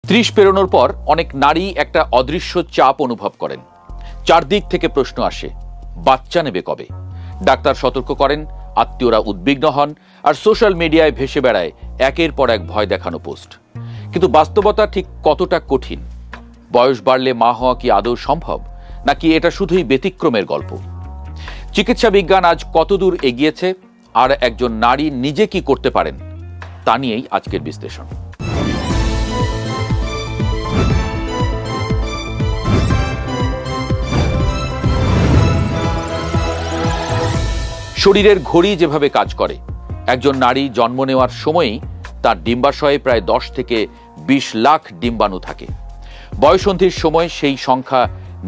30 পেরোনোর পর অনেক নারী একটা অদৃশ্য চাপ অনুভব করেন। চারদিক থেকে প্রশ্ন আসে, বাচ্চা নেবে কবে? ডাক্তার সতর্ক করেন, আত্মীয়রা উদ্বিগ্ন হন, আর সোশ্যাল মিডিয়ায় ভেসে বেড়ায় একের পর এক ভয় দেখানো পোস্ট। কিন্তু বাস্তবতা ঠিক কতটা কঠিন? বয়স বাড়লে মা হওয়া কি আদৌ সম্ভব, নাকি এটা শুধুই ব্যতিক্রমের গল্প? চিকিৎসা বিজ্ঞান আজ কতদূর এগিয়েছে, আর একজন নারী নিজে কি করতে পারেন, তা নিয়েই আজকের বিশ্লেষণ। শরীরের ঘড়ি যেভাবে কাজ করে, একজন নারী জন্ম নেওয়ার সময়ই তার ডিম্বাশয়ে প্রায় 10 থেকে 20 লাখ ডিম্বাণু থাকে। বয়ঃসন্ধির সময় সেই সংখ্যা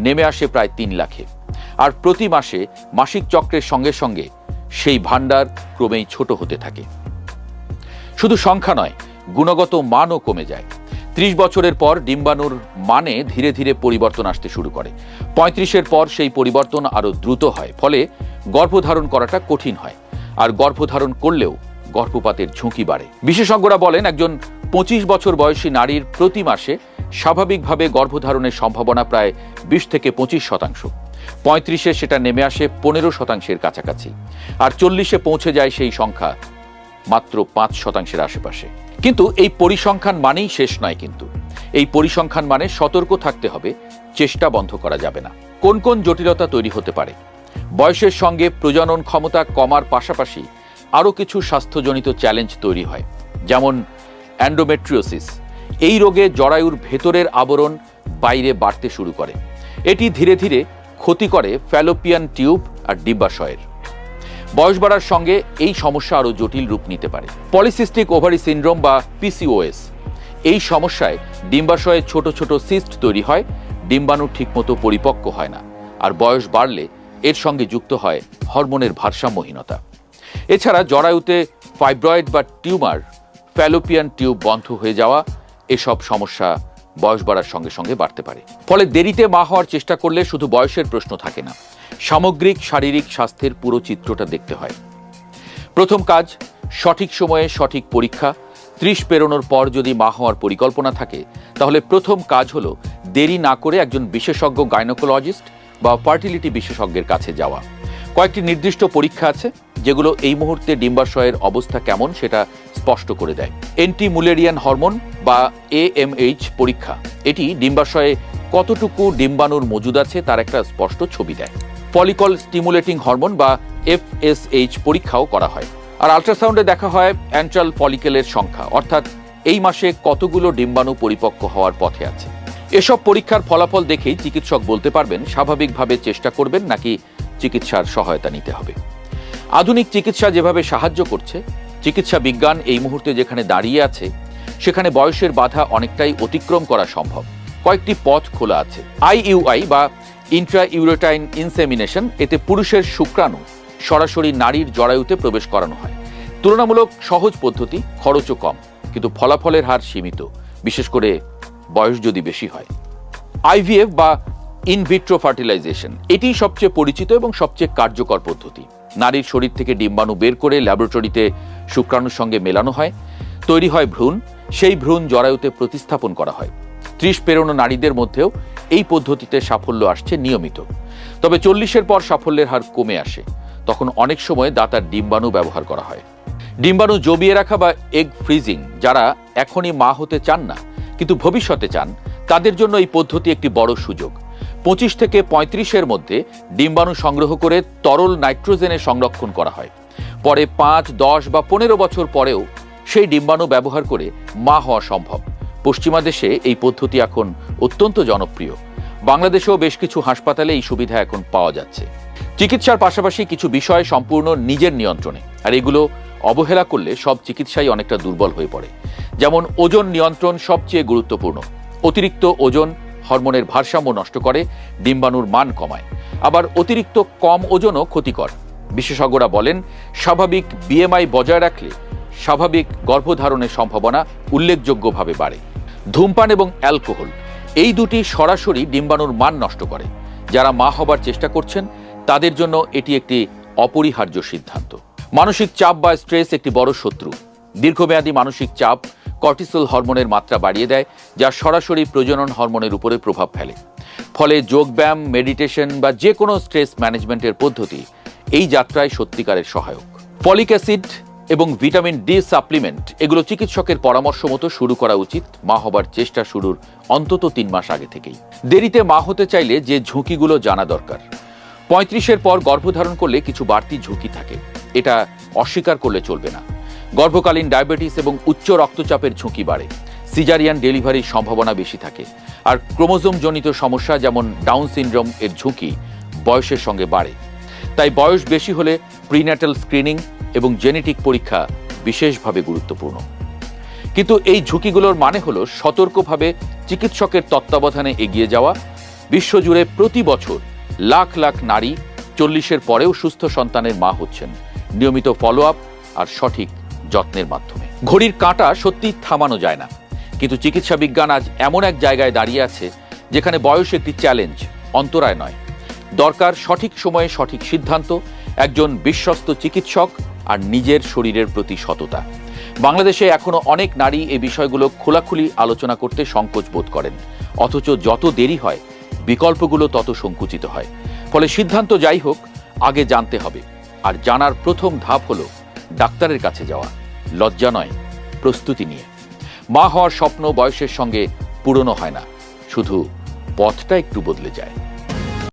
নেমে আসে প্রায় 3 লাখে। আর প্রতি মাসে মাসিক চক্রের সঙ্গে সঙ্গে সেই ভাণ্ডার ক্রমেই ছোট হতে থাকে। শুধু সংখ্যা নয়, গুণগত মানও কমে যায়। 30 বছরের পর ডিম্বাণুর মানে ধীরে ধীরে পরিবর্তন আসতে শুরু করে। 35-এর পর সেই পরিবর্তন আরও দ্রুত হয়, ফলে গর্ভধারণ করাটা কঠিন হয়। আর গর্ভধারণ করলেও গর্ভপাতের ঝুঁকি বাড়ে। বিশেষজ্ঞরা বলেন, একজন 25 বছর বয়সী নারীর প্রতি মাসে স্বাভাবিকভাবে গর্ভধারণের সম্ভাবনা প্রায় 20 থেকে 25%। 35-এ সেটা নেমে আসে 15%-এর কাছাকাছি। আর 40-এ পৌঁছে যায় সেই সংখ্যা মাত্র 5%-এর আশেপাশে। কিন্তু এই পরিসংখ্যান মানেই শেষ নয়। কিন্তু এই পরিসংখ্যান মানে সতর্ক থাকতে হবে, চেষ্টা বন্ধ করা যাবে না। কোন কোন জটিলতা তৈরি হতে পারে? বয়সের সঙ্গে প্রজনন ক্ষমতা কমার পাশাপাশি আরও কিছু স্বাস্থ্যজনিত চ্যালেঞ্জ তৈরি হয়, যেমন অ্যান্ডোমেট্রিওসিস। এই রোগে জরায়ুর ভেতরের আবরণ বাইরে বাড়তে শুরু করে। এটি ধীরে ধীরে ক্ষতি করে ফ্যালোপিয়ান টিউব আর ডিম্বাশয়ের। বয়স বাড়ার সঙ্গে এই সমস্যা আরও জটিল রূপ নিতে পারে। পলিসিস্টিক ওভারি সিন্ড্রোম বা পিসিওএস, এই সমস্যায় ডিম্বাশয়ে ছোট ছোট সিস্ট তৈরি হয়, ডিম্বাণু ঠিকমতো পরিপক্ক হয় না। আর বয়স বাড়লে এর সঙ্গে যুক্ত হয় হরমোনের ভারসাম্যহীনতা। এছাড়া জরায়ুতে ফাইব্রয়েড বা টিউমার, ফ্যালোপিয়ান টিউব বন্ধ হয়ে যাওয়া, এসব সমস্যা বয়স বাড়ার সঙ্গে সঙ্গে বাড়তে পারে। ফলে দেরিতে মা হওয়ার চেষ্টা করলে শুধু বয়সের প্রশ্ন থাকে না, সামগ্রিক শারীরিক স্বাস্থ্যের পুরো চিত্রটা দেখতে হয়। প্রথম কাজ, সঠিক সময়ে সঠিক পরীক্ষা। 30 পেরোনোর পর যদি মা হওয়ার পরিকল্পনা থাকে, তাহলে প্রথম কাজ হলো দেরি না করে একজন বিশেষজ্ঞ গাইনোকোলজিস্ট বা ফার্টিলিটি বিশেষজ্ঞের কাছে যাওয়া। কয়েকটি নির্দিষ্ট পরীক্ষা আছে যেগুলো এই মুহূর্তে ডিম্বাশয়ের অবস্থা কেমন সেটা স্পষ্ট করে দেয়। অ্যান্টিমুলেরিয়ান হরমোন বা AMH পরীক্ষা, এটি ডিম্বাশয়ে কতটুকু ডিম্বাণুর মজুদ আছে তার একটা স্পষ্ট ছবি দেয়। ফলিকল স্টিমুলেটিং হরমোন বা FSH পরীক্ষাও করা হয়। আর আল্ট্রাসাউন্ডে দেখা হয় অ্যান্ট্রাল ফলিকেলের সংখ্যা, অর্থাৎ এই মাসে কতগুলো ডিম্বাণু পরিপক্ক হওয়ার পথে আছে। এসব পরীক্ষার ফলাফল দেখেই চিকিৎসক বলতে পারবেন স্বাভাবিকভাবে চেষ্টা করবেন নাকি চিকিৎসার সহায়তা নিতে হবে। আধুনিক চিকিৎসা যেভাবে সাহায্য করছে, চিকিৎসা বিজ্ঞান এই মুহূর্তে যেখানে দাঁড়িয়ে আছে, সেখানে বয়সের বাধা অনেকটাই অতিক্রম করা সম্ভব। কয়েকটি পথ খোলা আছে। IUI বা ইন্ট্রাইউরেটাইন ইনসেমিনেশন, এতে পুরুষের শুক্রাণু সরাসরি নারীর জরায়ুতে প্রবেশ করানো হয়। তুলনামূলক সহজ পদ্ধতি, খরচও কম, কিন্তু ফলাফলের হার সীমিত, বিশেষ করে বয়স যদি বেশি হয়। IVF বা ইনভিট্রো ফার্টিলাইজেশন, এটি সবচেয়ে পরিচিত এবং সবচেয়ে কার্যকর পদ্ধতি। নারীর শরীর থেকে ডিম্বাণু বের করে ল্যাবরেটরিতে শুক্রাণুর সঙ্গে মেলানো হয়, তৈরি হয় ভ্রূণ, সেই ভ্রূণ জরায়ুতে প্রতিস্থাপন করা হয়। 30 পেরোনো নারীদের মধ্যেও এই পদ্ধতিতে সাফল্য আসছে নিয়মিত। তবে 40-এর পর সাফল্যের হার কমে আসে। তখন অনেক সময় দাতার ডিম্বাণু ব্যবহার করা হয়। ডিম্বাণু জমিয়ে রাখা বা এগ ফ্রিজিং, যারা এখনই মা হতে চান না কিন্তু ভবিষ্যতে চান, তাদের জন্য এই পদ্ধতি একটি বড় সুযোগ। 25 থেকে 35-এর মধ্যে ডিম্বাণু সংগ্রহ করে তরল নাইট্রোজেনে সংরক্ষণ করা হয়। পরে 5, 10 বা 15 বছর পরেও সেই ডিম্বাণু ব্যবহার করে মা হওয়া সম্ভব। পশ্চিমা দেশে এই পদ্ধতি এখন অত্যন্ত জনপ্রিয়। বাংলাদেশেও বেশ কিছু হাসপাতালে এই সুবিধা এখন পাওয়া যাচ্ছে। চিকিৎসার পাশাপাশি কিছু বিষয় সম্পূর্ণ নিজের নিয়ন্ত্রণে, আর এগুলো অবহেলা করলে সব চিকিৎসাই অনেকটা দুর্বল হয়ে পড়ে। যেমন ওজন নিয়ন্ত্রণ সবচেয়ে গুরুত্বপূর্ণ। অতিরিক্ত ওজন হরমোনের ভারসাম্য নষ্ট করে, ডিম্বাণুর মান কমায়। আবার অতিরিক্ত কম ওজনও ক্ষতিকর। বিশেষজ্ঞরা বলেন, স্বাভাবিক BMI বজায় রাখলে স্বাভাবিক গর্ভধারণের সম্ভাবনা উল্লেখযোগ্যভাবে বাড়ে। ধূমপান এবং অ্যালকোহল, এই দুটি সরাসরি ডিম্বাণুর মান নষ্ট করে। যারা মা হবার চেষ্টা করছেন তাদের জন্য এটি একটি অপরিহার্য সিদ্ধান্ত। মানসিক চাপ বা স্ট্রেস একটি বড় শত্রু। দীর্ঘমেয়াদী মানসিক চাপ কর্টিসল হরমোনের মাত্রা বাড়িয়ে দেয়, যা সরাসরি প্রজনন হরমোনের উপরে প্রভাব ফেলে। ফলে যোগব্যায়াম, মেডিটেশন বা যে কোনো স্ট্রেস ম্যানেজমেন্টের পদ্ধতি এই যাত্রায় সত্যিকারের সহায়ক। ফলিক অ্যাসিড এবং ভিটামিন ডি সাপ্লিমেন্ট এগুলো চিকিৎসকের পরামর্শ মতো শুরু করা উচিত মা হবার চেষ্টা শুরুর অন্তত 3 মাস আগে থেকেই। দেরিতে মা হতে চাইলে যে ঝুঁকিগুলো জানা দরকার। 35-এর পর গর্ভধারণ করলে কিছু বাড়তি ঝুঁকি থাকে, এটা অস্বীকার করলে চলবে না। গর্ভকালীন ডায়াবেটিস এবং উচ্চ রক্তচাপের ঝুঁকি বাড়ে, সিজারিয়ান ডেলিভারির সম্ভাবনা বেশি থাকে, আর ক্রোমোজোমজনিত সমস্যা যেমন ডাউন সিনড্রোম এর ঝুঁকি বয়সের সঙ্গে বাড়ে। তাই বয়স বেশি হলে প্রিন্যাটাল স্ক্রিনিং এবং জেনেটিক পরীক্ষা বিশেষভাবে গুরুত্বপূর্ণ। কিন্তু এই ঝুঁকিগুলোর মানে হলো সতর্কভাবে চিকিৎসকের তত্ত্বাবধানে এগিয়ে যাওয়া। বিশ্বজুড়ে প্রতি বছর লাখ লাখ নারী 40-এর পরেও সুস্থ সন্তানের মা হচ্ছেন, নিয়মিত ফলো আপ আর সঠিক যত্নের মাধ্যমে। ঘড়ির কাঁটা সত্যি থামানো যায় না, কিন্তু চিকিৎসা বিজ্ঞান আজ এমন এক জায়গায় দাঁড়িয়ে আছে যেখানে বয়স একটি চ্যালেঞ্জ, অন্তরায় নয়। দরকার সঠিক সময়ে সঠিক সিদ্ধান্ত, একজন বিশ্বস্ত চিকিৎসক আর নিজের শরীরের প্রতি সততা। বাংলাদেশে এখনো অনেক নারী এই বিষয়গুলো খোলাখুলি আলোচনা করতে সংকোচ বোধ করেন, অথচ যত দেরি হয় বিকল্পগুলো তত সংকুচিত হয়। ফলে সিদ্ধান্ত যাই হোক, আগে জানতে হবে। আর জানার প্রথম ধাপ হলো ডাক্তারের কাছে যাওয়া, লজ্জা নয়, প্রস্তুতি নিয়ে। মা হওয়ার স্বপ্ন বয়সের সঙ্গে পূরণও হয় না, শুধু পথটা একটু বদলে যায়।